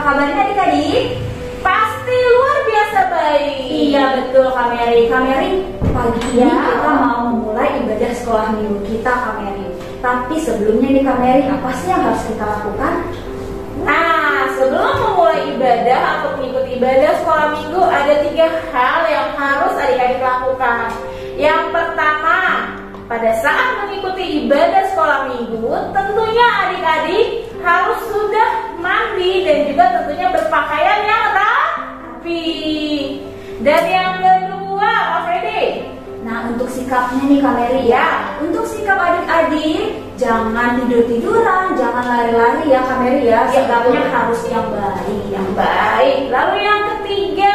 kabarnya adik-adik? Pasti luar biasa baik. Iya betul Kak Mary. Kak Mary, pagi ini kita mau memulai ibadah sekolah minggu kita Kak Mary. Tapi sebelumnya nih Kak Mary, apa sih yang harus kita lakukan? Nah, sebelum memulai ibadah atau mengikuti ibadah sekolah minggu, ada 3 hal yang harus adik-adik lakukan. Yang pertama, pada saat mengikuti ibadah sekolah minggu, tentunya adik-adik harus sudah mandi dan juga tentunya berpakaian yang rapi. Dan yang kedua, Pak Freddy. Nah, untuk sikapnya nih Kak Mary ya. Untuk sikap adik-adik, jangan tidur-tiduran, jangan lari-lari ya Kak Mary ya. Sikapnya harus yang baik. Yang baik. Lalu yang ketiga,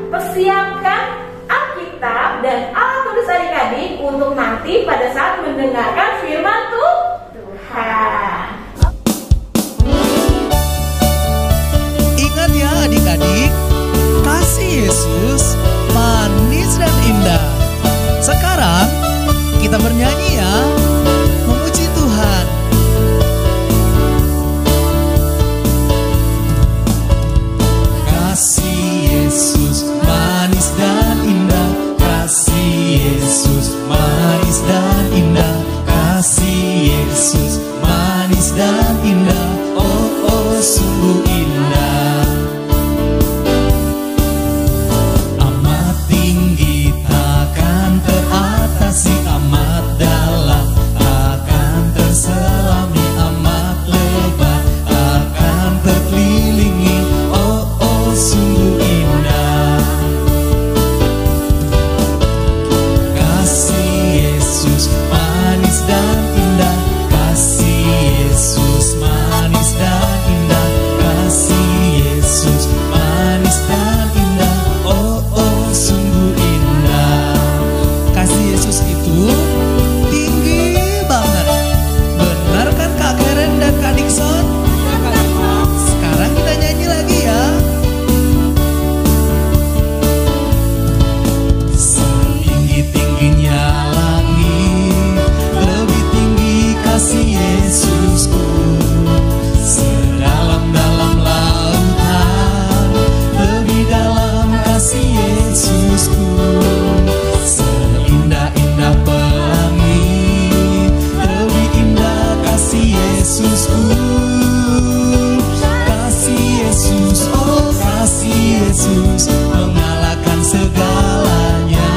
persiapkan Alkitab dan alat tulis adik-adik untuk nanti pada saat mendengarkan firman Tuhan. Ingat ya adik-adik, kasih Yesus manis dan indah. Sekarang kita bernyanyi ya, memuji Tuhan. Kasih Yesus manis dan indah, kasih Yesus manis dan indah, kasih Yesus manis dan indah, oh oh sungguh indah. Amat tinggi takkan teratasi, amat dalam akan terselami, amat lebar akan terkelilingi, oh oh sungguh indah. Kasih Yesus manis dan indah, kasih Yesus manis dan indah, kasih Yesus manis dan indah, oh oh sungguh indah. Kasih Yesus itu tinggi banget. Benar kan Kak Karen dan Kak Dixon? Sekarang kita nyanyi lagi ya. Setinggi-tingginya langit, lebih tinggi kasih Yesusku. Sedalam-dalam lautan, lebih dalam kasih Yesusku. Seindah-indah pelangi, lebih indah kasih Yesusku. Kasih Yesus, oh kasih Yesus, mengalahkan segalanya.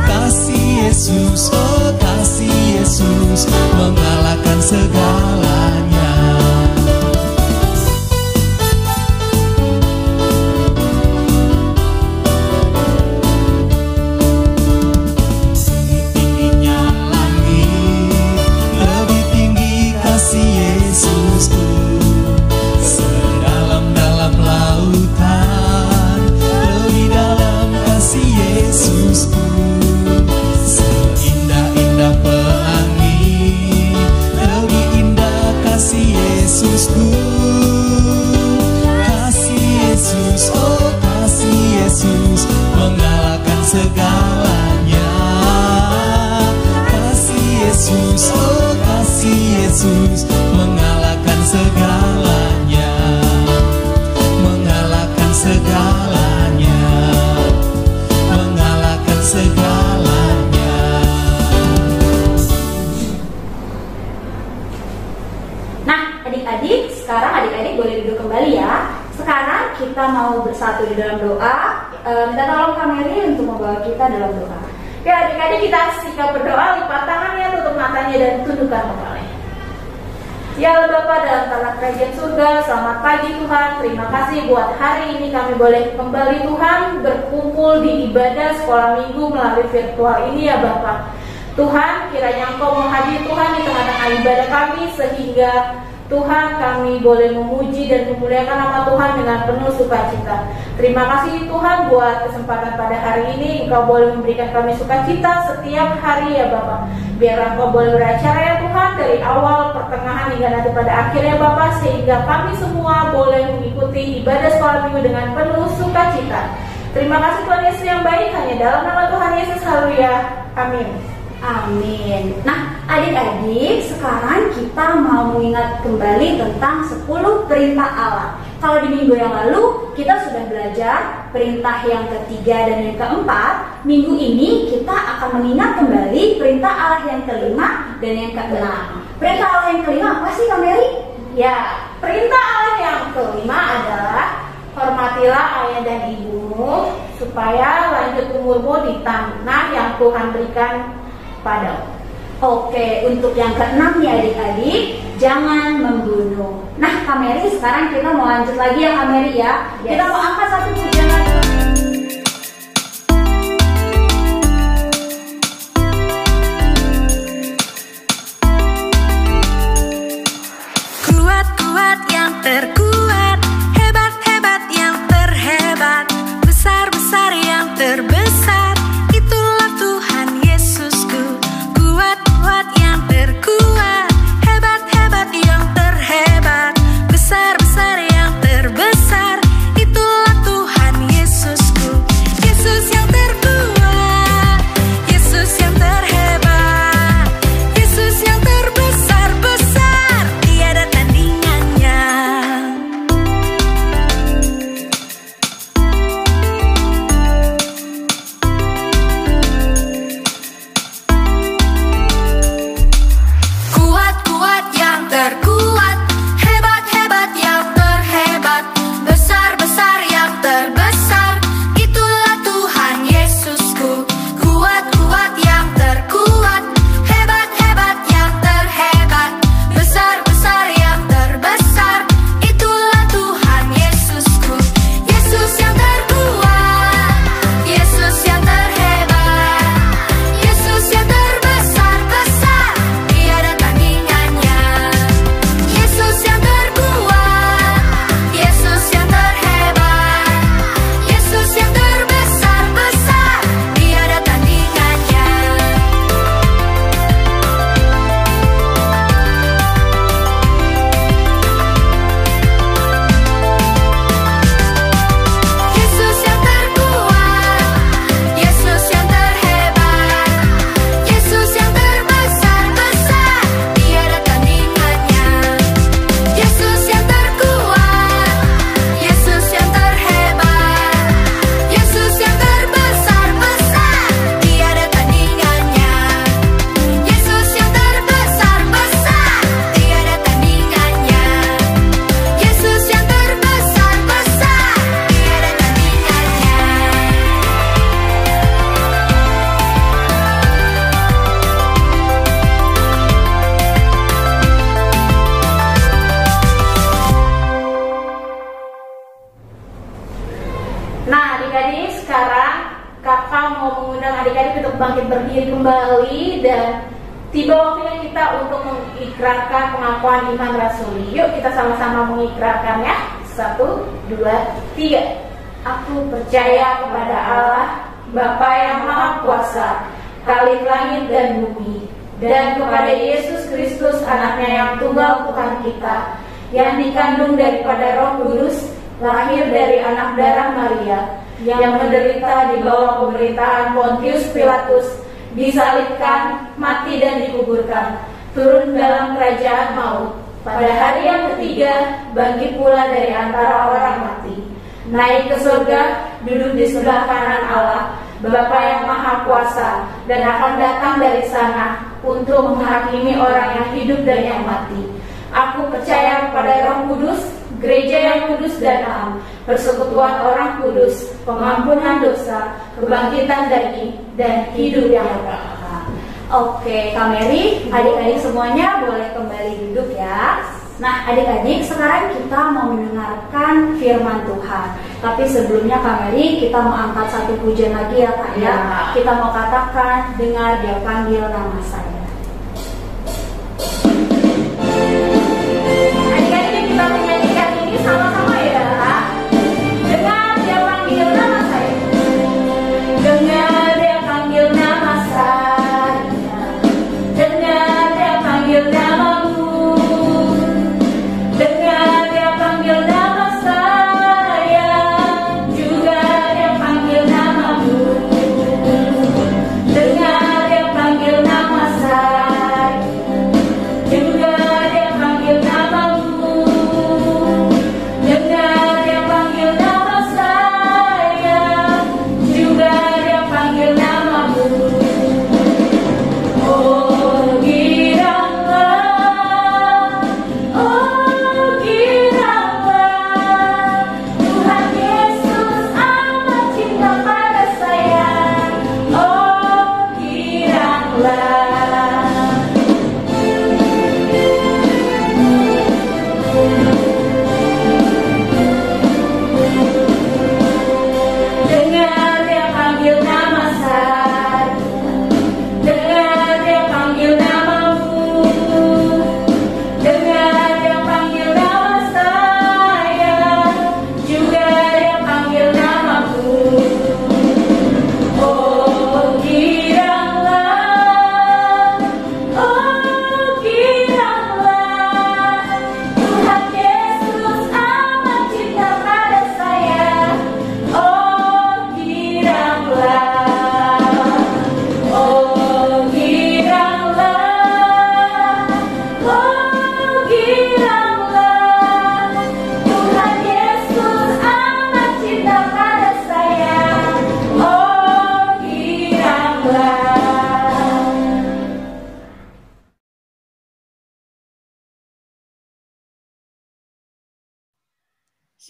Kasih Yesus, oh kasih Yesus, mengalahkan segalanya. Tingginya langit, lebih tinggi kasih Yesusku. Sedalam-dalam lautan, lebih dalam kasih Yesusku. Seindah-indah pelangi, lebih indah kasih Yesusku. Kasih Yesus, oh kasih Yesus, mengalahkan segalanya. Kasih Yesus, oh kasih Yesus, mengalahkan segalanya. Mengalahkan segalanya. Mengalahkan segalanya. Nah, adik-adik, sekarang adik-adik boleh duduk kembali ya. Sekarang kita mau bersatu di dalam doa. Minta tolong Kak Mary untuk membawa kita dalam doa. Ya adik-adik, kita sikap berdoa, lipat tangannya, tutup matanya dan tundukkan kepalanya. Ya Allah Bapa dalam tanah kerajaan surga, selamat pagi Tuhan. Terima kasih buat hari ini kami boleh kembali Tuhan berkumpul di ibadah sekolah minggu melalui virtual ini ya Bapa. Tuhan, kiranya Engkau mau hadir Tuhan di tengah-tengah ibadah kami, sehingga Tuhan kami boleh memuji dan memuliakan nama Tuhan dengan penuh sukacita. Terima kasih Tuhan buat kesempatan pada hari ini. Engkau boleh memberikan kami sukacita setiap hari ya Bapak. Biar Engkau boleh beracara ya Tuhan, dari awal, pertengahan hingga nanti pada akhirnya Bapak, sehingga kami semua boleh mengikuti ibadah sekolah minggu dengan penuh sukacita. Terima kasih Tuhan Yesus yang baik, hanya dalam nama Tuhan Yesus, haleluya, amin. Amin. Nah, adik-adik, sekarang kita mau mengingat kembali tentang 10 perintah Allah. Kalau di minggu yang lalu kita sudah belajar perintah yang ketiga dan yang keempat, minggu ini kita akan mengingat kembali perintah Allah yang kelima dan yang keenam. Perintah Allah yang kelima apa sih, Kak Mary? Ya, perintah Allah yang kelima adalah hormatilah ayah dan ibumu supaya lanjut umurmu di tanah yang Tuhan berikan padamu. Oke, untuk yang keenam nih adik-adik, jangan membunuh. Nah, Kak Mary, sekarang kita mau lanjut lagi ya, Kak Mary ya. Yes. Kita mau angkat satu pujian lagi. Kuat-kuat yang terkuat, hebat-hebat yang terhebat, besar-besar yang terbesar, itulah Tuhan Yesusku. Kuat-kuat yang terkuat, hebat-hebat yang terhebat, besar-besar yang terbesar, itulah Tuhan Yesusku. Yesus yang terkuat, Yesus yang terhebat, Yesus yang terbesar-besar, tiada tandingannya. Kuat-kuat yang terkuat, hebat-hebat yang terhebat, besar-besar yang terbesar, itulah Tuhan Yesusku. Kuat-kuat yang terkuat, hebat-hebat yang terhebat, besar-besar yang terbesar, itulah Tuhan Yesusku. Yesus yang terkuat, Yesus yang terhebat, Yesus yang terbesar-besar, tiada tandingannya. Yesus yang terkuat, Yesus yang terhebat, Yesus yang terbesar-besar, tiada tandingannya. Yesus yang terkuat, Yesus yang terhebat, Yesus yang terbesar-besar, tiada tandingannya. Yesus yang terkuat, Yesus yang terhebat, Yesus yang terbesar-besar, tiada tandingannya. Yesus yang terbesar-besar, tiada tandingannya. Yesus yang terbesar-besar, tiada Nah, adik-adik, sekarang kakak mau mengundang adik-adik untuk bangkit berdiri kembali dan tiba waktunya kita untuk mengikrarkan pengakuan iman rasuli. Yuk kita sama-sama mengikrarkan ya. 1, 2, 3. Aku percaya kepada Allah, Bapa yang Maha Kuasa, Khalik langit dan bumi, dan kepada Yesus Kristus anaknya yang tunggal Tuhan kita, yang dikandung daripada Roh Kudus, lahir dari anak darah Maria, yang menderita di bawah pemerintahan Pontius Pilatus, disalibkan, mati dan dikuburkan, turun dalam kerajaan maut, pada hari yang ketiga bangkit pula dari antara orang mati, naik ke surga, duduk di sebelah kanan Allah, Bapa yang Maha Kuasa, dan akan datang dari sana untuk menghakimi orang yang hidup dan yang mati. Aku percaya kepada Roh Kudus, gereja yang kudus dan am, persekutuan orang kudus, pengampunan dosa, kebangkitan daging, dan hidup yang kekal. Oke, Kak Mary, adik-adik semuanya boleh kembali duduk ya. Nah, adik-adik, sekarang kita mau mendengarkan firman Tuhan. Tapi sebelumnya Kak Mary, kita mau angkat satu pujian lagi ya Kak ya. Kita mau katakan, dengar Dia panggil nama saya. Adik-adik, kita menyanyikan ini sama-sama ya. Dengar Dia panggil nama saya. Dengar Dia panggil nama saya. Dengar Dia panggil namamu. Dengar Dia panggil nama saya. Juga Dia panggil namamu. Dengar Dia panggil namamu.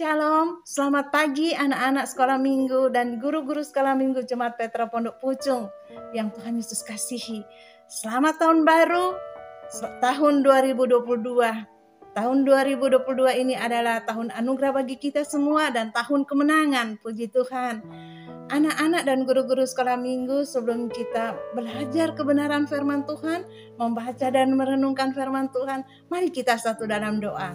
Shalom, selamat pagi anak-anak sekolah minggu dan guru-guru sekolah minggu Jemaat Petra Pondok Pucung yang Tuhan Yesus kasihi. Selamat tahun baru, tahun 2022. Tahun 2022 ini adalah tahun anugerah bagi kita semua dan tahun kemenangan, puji Tuhan. Anak-anak dan guru-guru sekolah minggu, sebelum kita belajar kebenaran firman Tuhan, membaca dan merenungkan firman Tuhan, mari kita satu dalam doa.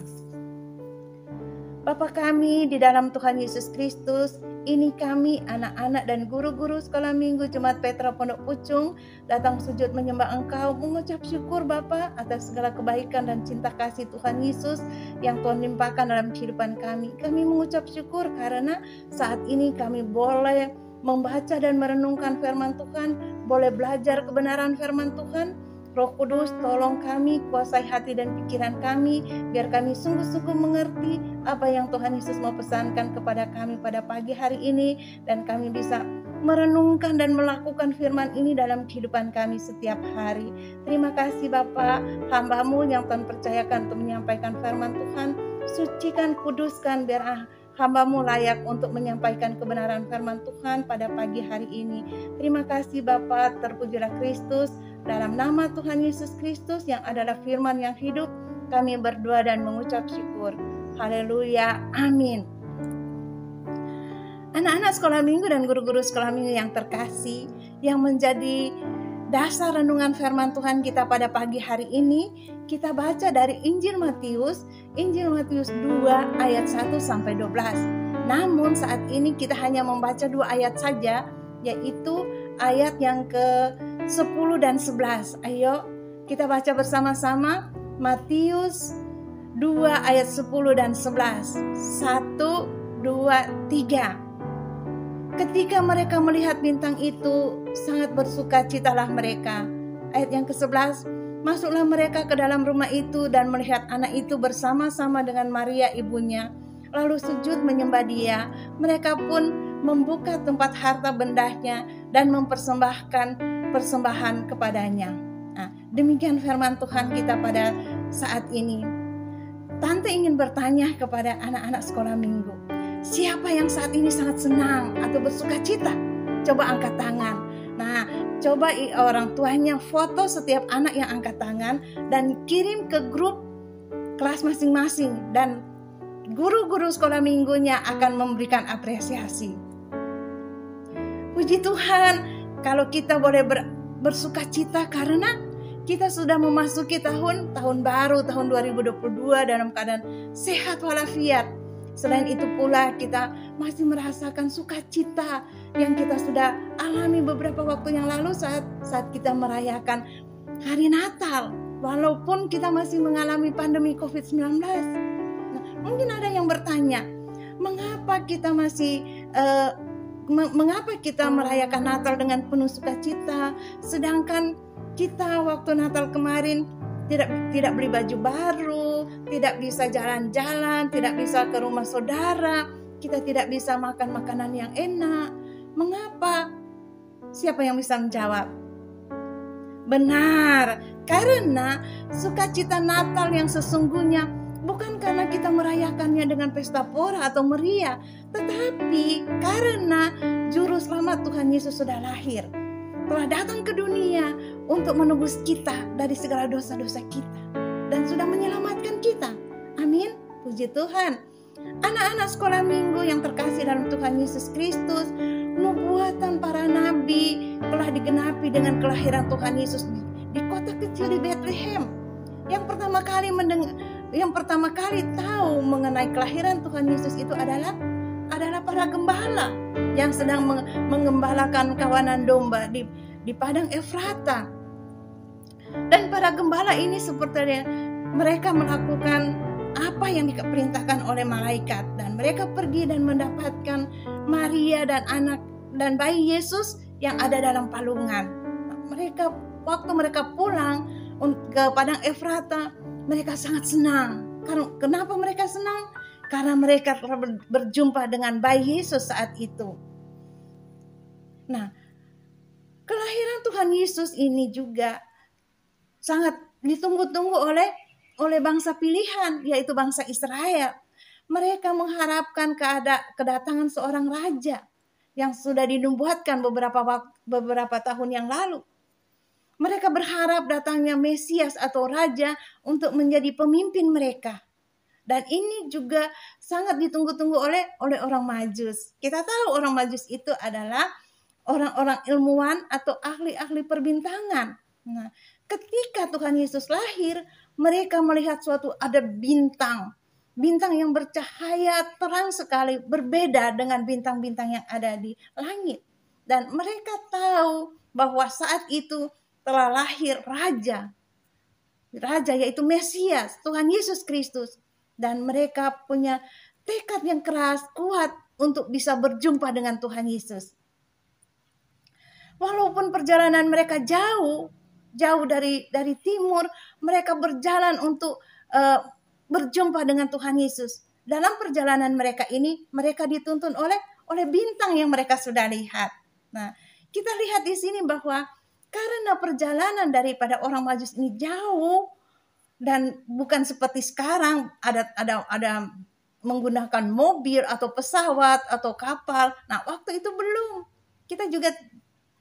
Bapa kami di dalam Tuhan Yesus Kristus, ini kami anak-anak dan guru-guru sekolah minggu Jemaat Petra Pondok Pucung datang sujud menyembah Engkau, mengucap syukur Bapa atas segala kebaikan dan cinta kasih Tuhan Yesus yang Tuhan limpahkan dalam kehidupan kami. Kami mengucap syukur karena saat ini kami boleh membaca dan merenungkan firman Tuhan, boleh belajar kebenaran firman Tuhan. Roh Kudus, tolong kami, kuasai hati dan pikiran kami, biar kami sungguh-sungguh mengerti apa yang Tuhan Yesus mau pesankan kepada kami pada pagi hari ini, dan kami bisa merenungkan dan melakukan firman ini dalam kehidupan kami setiap hari. Terima kasih Bapa, hamba-Mu yang Tuhan percayakan untuk menyampaikan firman Tuhan, sucikan, kuduskan, biar hamba-Mu layak untuk menyampaikan kebenaran firman Tuhan pada pagi hari ini. Terima kasih Bapa, terpujilah Kristus. Dalam nama Tuhan Yesus Kristus yang adalah firman yang hidup, kami berdoa dan mengucap syukur. Haleluya, amin. Anak-anak sekolah minggu dan guru-guru sekolah minggu yang terkasih, yang menjadi dasar renungan firman Tuhan kita pada pagi hari ini, kita baca dari Injil Matius 2 ayat 1 sampai 12. Namun saat ini kita hanya membaca 2 ayat saja, yaitu ayat yang ke-10 dan 11. Ayo kita baca bersama-sama Matius 2 ayat 10 dan 11. 1, 2, 3. Ketika mereka melihat bintang itu, sangat bersukacitalah mereka. Ayat yang ke-11. Masuklah mereka ke dalam rumah itu dan melihat anak itu bersama-sama dengan Maria ibunya, lalu sujud menyembah dia. Mereka pun membuka tempat harta bendanya dan mempersembahkan persembahan kepadanya. Nah, demikian firman Tuhan kita pada saat ini. Tante ingin bertanya kepada anak-anak sekolah minggu, siapa yang saat ini sangat senang atau bersuka cita? Coba angkat tangan. Nah, coba orang tuanya foto setiap anak yang angkat tangan dan kirim ke grup kelas masing-masing, dan guru-guru sekolah minggunya akan memberikan apresiasi. Puji Tuhan, kalau kita boleh bersuka cita karena kita sudah memasuki tahun baru, tahun 2022 dalam keadaan sehat walafiat. Selain itu pula kita masih merasakan sukacita yang kita sudah alami beberapa waktu yang lalu saat kita merayakan hari Natal. Walaupun kita masih mengalami pandemi COVID-19. Nah, mungkin ada yang bertanya, mengapa kita merayakan Natal dengan penuh sukacita, sedangkan kita waktu Natal kemarin tidak beli baju baru, tidak bisa jalan-jalan, tidak bisa ke rumah saudara, kita tidak bisa makan makanan yang enak. Mengapa? Siapa yang bisa menjawab? Benar, karena sukacita Natal yang sesungguhnya bukan karena kita merayakannya dengan pesta pora atau meriah, tetapi karena Juru Selamat Tuhan Yesus sudah lahir, telah datang ke dunia untuk menebus kita dari segala dosa-dosa kita, dan sudah menyelamatkan kita. Amin, puji Tuhan. Anak-anak sekolah minggu yang terkasih dalam Tuhan Yesus Kristus, nubuatan para nabi telah digenapi dengan kelahiran Tuhan Yesus di kota kecil di Bethlehem. Yang pertama kali tahu mengenai kelahiran Tuhan Yesus itu adalah para gembala yang sedang menggembalakan kawanan domba di padang Efrata. Dan para gembala ini seperti mereka melakukan apa yang diperintahkan oleh malaikat, dan mereka pergi dan mendapatkan Maria dan anak dan bayi Yesus yang ada dalam palungan. Waktu mereka pulang ke padang Efrata, mereka sangat senang. Kenapa mereka senang? Karena mereka telah berjumpa dengan bayi Yesus saat itu. Nah, kelahiran Tuhan Yesus ini juga sangat ditunggu-tunggu oleh bangsa pilihan, yaitu bangsa Israel. Mereka mengharapkan kedatangan seorang raja yang sudah dinubuatkan beberapa tahun yang lalu. Mereka berharap datangnya Mesias atau raja untuk menjadi pemimpin mereka. Dan ini juga sangat ditunggu-tunggu oleh orang Majus. Kita tahu orang Majus itu adalah orang-orang ilmuwan atau ahli-ahli perbintangan. Nah, ketika Tuhan Yesus lahir, mereka melihat ada bintang yang bercahaya terang sekali, berbeda dengan bintang-bintang yang ada di langit. Dan mereka tahu bahwa saat itu telah lahir raja yaitu Mesias, Tuhan Yesus Kristus. Dan mereka punya tekad yang keras, kuat untuk bisa berjumpa dengan Tuhan Yesus. Walaupun perjalanan mereka jauh dari timur, mereka berjalan untuk berjumpa dengan Tuhan Yesus. Dalam perjalanan mereka ini, mereka dituntun oleh bintang yang mereka sudah lihat. Nah, kita lihat di sini bahwa karena perjalanan daripada orang Majus ini jauh dan bukan seperti sekarang ada menggunakan mobil atau pesawat atau kapal. Nah, waktu itu belum.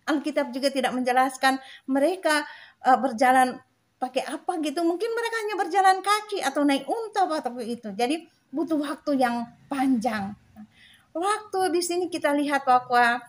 Alkitab juga tidak menjelaskan mereka berjalan pakai apa gitu. Mungkin mereka hanya berjalan kaki atau naik unta waktu itu. Jadi butuh waktu yang panjang. Waktu di sini kita lihat bahwa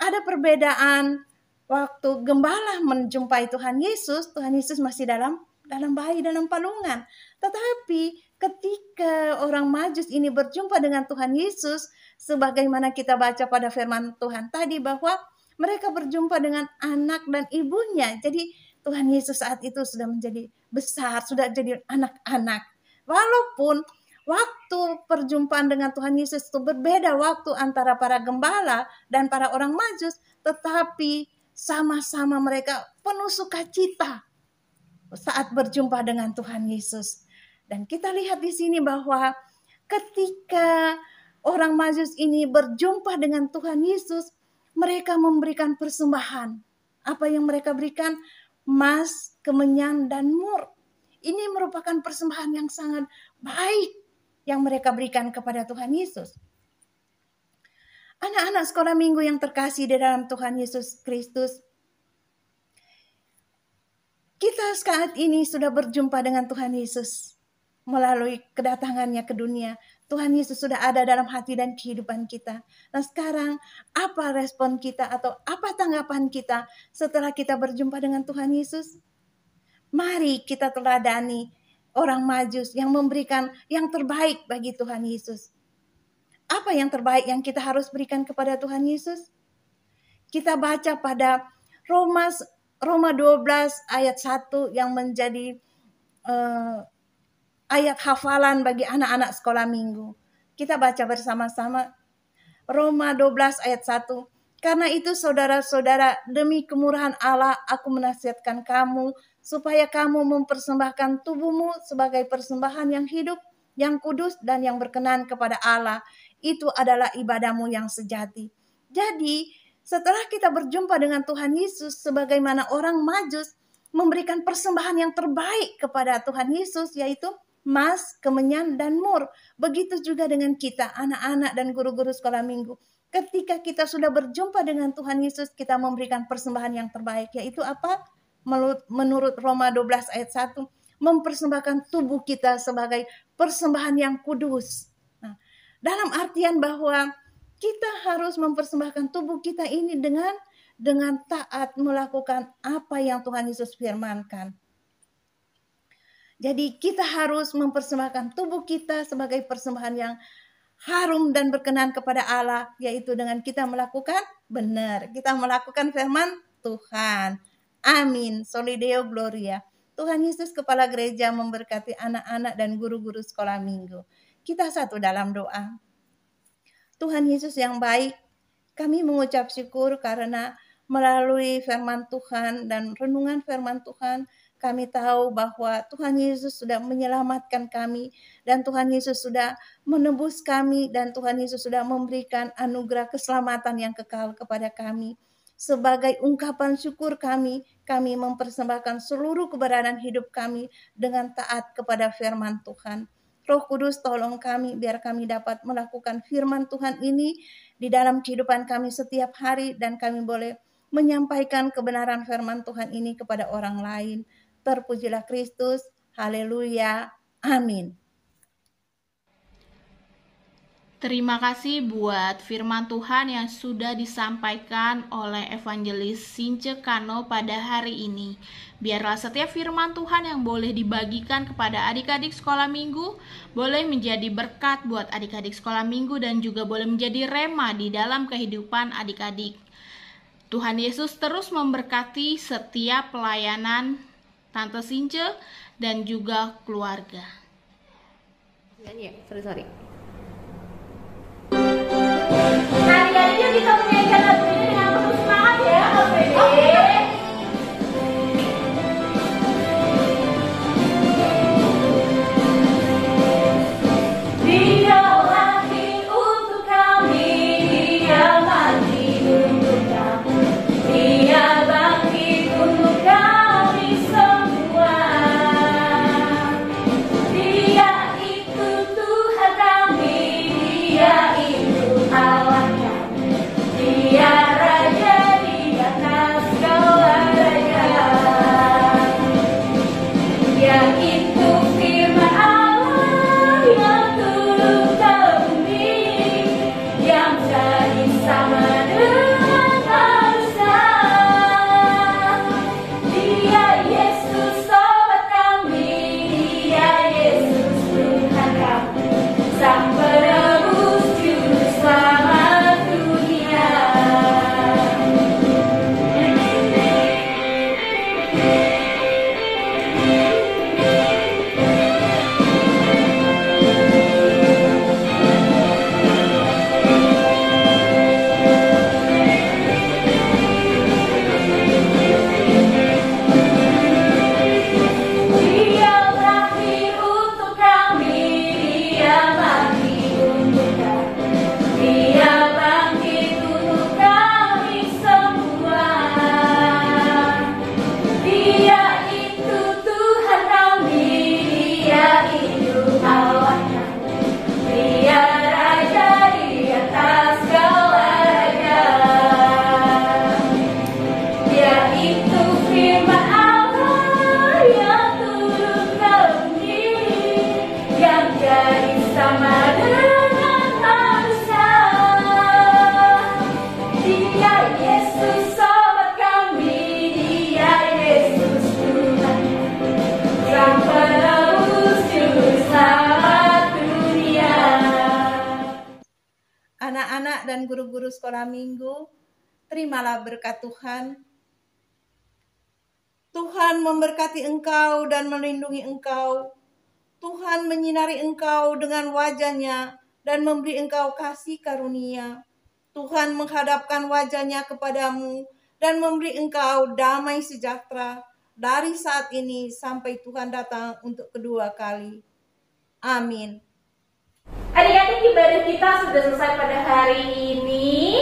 ada perbedaan waktu gembala menjumpai Tuhan Yesus masih dalam bayi, dalam palungan. Tetapi ketika orang Majus ini berjumpa dengan Tuhan Yesus, sebagaimana kita baca pada firman Tuhan tadi bahwa mereka berjumpa dengan anak dan ibunya. Jadi Tuhan Yesus saat itu sudah menjadi besar, sudah jadi anak-anak. Walaupun waktu perjumpaan dengan Tuhan Yesus itu berbeda waktu antara para gembala dan para orang Majus, tetapi sama-sama mereka penuh sukacita saat berjumpa dengan Tuhan Yesus. Dan kita lihat di sini bahwa ketika orang Majus ini berjumpa dengan Tuhan Yesus, mereka memberikan persembahan. Apa yang mereka berikan? Emas, kemenyan, dan mur. Ini merupakan persembahan yang sangat baik yang mereka berikan kepada Tuhan Yesus. Anak-anak sekolah minggu yang terkasih di dalam Tuhan Yesus Kristus, kita saat ini sudah berjumpa dengan Tuhan Yesus melalui kedatangannya ke dunia. Tuhan Yesus sudah ada dalam hati dan kehidupan kita. Nah, sekarang apa respon kita atau apa tanggapan kita setelah kita berjumpa dengan Tuhan Yesus? Mari kita teladani orang Majus yang memberikan yang terbaik bagi Tuhan Yesus. Apa yang terbaik yang kita harus berikan kepada Tuhan Yesus? Kita baca pada Roma 12 ayat 1 yang menjadi ayat hafalan bagi anak-anak sekolah minggu. Kita baca bersama-sama Roma 12 ayat 1. Karena itu saudara-saudara, demi kemurahan Allah aku menasihatkan kamu supaya kamu mempersembahkan tubuhmu sebagai persembahan yang hidup, yang kudus dan yang berkenan kepada Allah. Itu adalah ibadahmu yang sejati. Jadi, setelah kita berjumpa dengan Tuhan Yesus, sebagaimana orang Majus memberikan persembahan yang terbaik kepada Tuhan Yesus, yaitu emas, kemenyan, dan mur. Begitu juga dengan kita, anak-anak dan guru-guru sekolah minggu. Ketika kita sudah berjumpa dengan Tuhan Yesus, kita memberikan persembahan yang terbaik, yaitu apa? Menurut Roma 12 ayat 1, mempersembahkan tubuh kita sebagai persembahan yang kudus. Nah, dalam artian bahwa kita harus mempersembahkan tubuh kita ini dengan taat melakukan apa yang Tuhan Yesus firmankan. Jadi kita harus mempersembahkan tubuh kita sebagai persembahan yang harum dan berkenan kepada Allah, yaitu dengan kita melakukan benar. Kita melakukan firman Tuhan. Amin. Soli Deo Gloria. Tuhan Yesus Kepala Gereja memberkati anak-anak dan guru-guru sekolah minggu. Kita satu dalam doa. Tuhan Yesus yang baik, kami mengucap syukur karena melalui firman Tuhan dan renungan firman Tuhan, kami tahu bahwa Tuhan Yesus sudah menyelamatkan kami dan Tuhan Yesus sudah menebus kami dan Tuhan Yesus sudah memberikan anugerah keselamatan yang kekal kepada kami. Sebagai ungkapan syukur kami mempersembahkan seluruh keberadaan hidup kami dengan taat kepada firman Tuhan. Roh Kudus tolong kami biar kami dapat melakukan firman Tuhan ini di dalam kehidupan kami setiap hari dan kami boleh menyampaikan kebenaran firman Tuhan ini kepada orang lain. Terpujilah Kristus. Haleluya. Amin. Terima kasih buat firman Tuhan yang sudah disampaikan oleh Evangelis Since Kano pada hari ini. Biarlah setiap firman Tuhan yang boleh dibagikan kepada adik-adik sekolah minggu boleh menjadi berkat buat adik-adik sekolah minggu dan juga boleh menjadi rema di dalam kehidupan adik-adik. Tuhan Yesus terus memberkati setiap pelayanan Tante Since dan juga keluarga. Sorry. Hari-hari yuk kita menyanyikan lagu ini dengan penuh semangat ya, Dia mati untuk kami, Dia mati untuk kami, Dia bangkit untuk kami semua. Dia itu Tuhan kami, Dia itu Allah kami, Dia Raja di atas segala raja. Dia itu firman Allah yang turun ke bumi, yang jadi sama dengan manusia. Dia Yesus sobat kami, Dia Yesus Tuhan kami, Sang Penebus Juru Selamat dunia. Dia berakhir untuk kami, Dia mati untuk kami, Dia bangkit untuk kami semua. Dia itu Tuhan kami, Dia itu Allah kami, Dia Raja di atas segala raja. Dia itu firman Allah yang turun ke bumi, yang jadi sama dengan manusia. Dia Yesus sobat kami, Dia Yesus Tuhan, Sang Penebus Juru Selamat dunia. Anak-anak dan guru-guru sekolah minggu, terimalah berkat Tuhan. Tuhan memberkati engkau dan melindungi engkau. Tuhan menyinari engkau dengan wajah-Nya dan memberi engkau kasih karunia. Tuhan menghadapkan wajah-Nya kepadamu dan memberi engkau damai sejahtera dari saat ini sampai Tuhan datang untuk kedua kali. Amin. Adik-adik, ibadah kita sudah selesai pada hari ini.